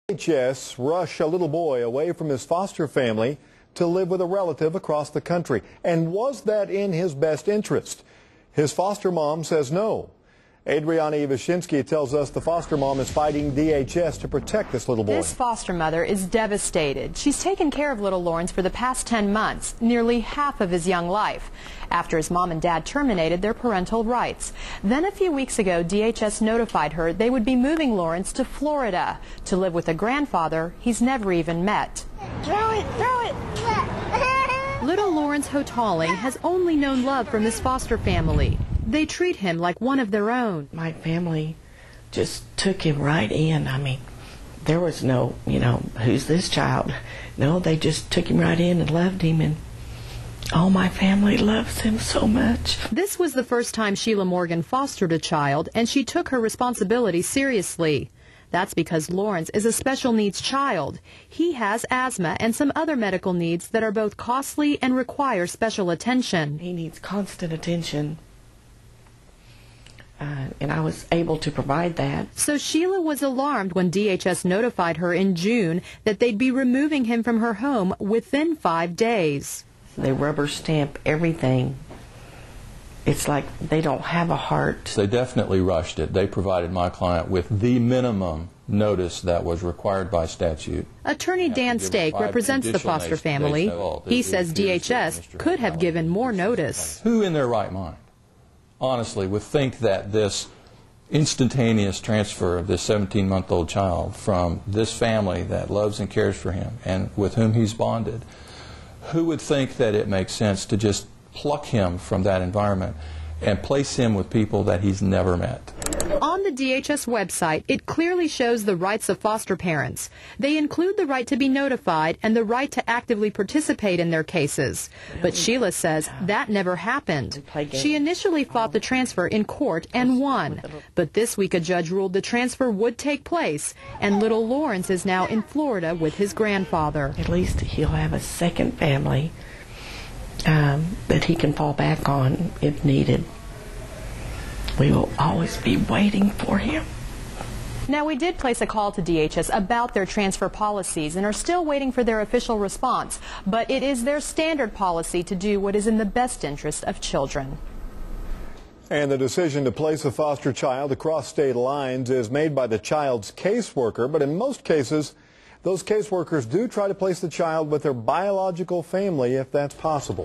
DHS rush a little boy away from his foster family to live with a relative across the country. And was that in his best interest? His foster mom says no. Adriana Ivashinsky tells us the foster mom is fighting DHS to protect this little boy. This foster mother is devastated. She's taken care of little Lawrence for the past 10 months, nearly half of his young life, after his mom and dad terminated their parental rights. Then a few weeks ago, DHS notified her they would be moving Lawrence to Florida to live with a grandfather he's never even met. Throw it, throw it. Little Lawrence Hotaling has only known love from his foster family. They treat him like one of their own. My family just took him right in. I mean, there was no, who's this child? No, they just took him right in and loved him, and all my family loves him so much. This was the first time Sheila Morgan fostered a child, and she took her responsibility seriously. That's because Lawrence is a special needs child. He has asthma and some other medical needs that are both costly and require special attention. He needs constant attention. And I was able to provide that. So Sheila was alarmed when DHS notified her in June that they'd be removing him from her home within 5 days. They rubber stamp everything. It's like they don't have a heart. They definitely rushed it. They provided my client with the minimum notice that was required by statute. Attorney Dan Stake represents the foster family. He says DHS could have given more notice. Who in their right mind, honestly, would think that this instantaneous transfer of this 17-month-old child from this family that loves and cares for him and with whom he's bonded, who would think that it makes sense to just pluck him from that environment and place him with people that he's never met? On the DHS website, it clearly shows the rights of foster parents. They include the right to be notified and the right to actively participate in their cases. But Sheila says that never happened. She initially fought the transfer in court and won. But this week a judge ruled the transfer would take place, and little Lawrence is now in Florida with his grandfather. At least he'll have a second family that he can fall back on if needed. We will always be waiting for him. Now, we did place a call to DHS about their transfer policies and are still waiting for their official response. But it is their standard policy to do what is in the best interest of children. And the decision to place a foster child across state lines is made by the child's caseworker. But in most cases, those caseworkers do try to place the child with their biological family if that's possible.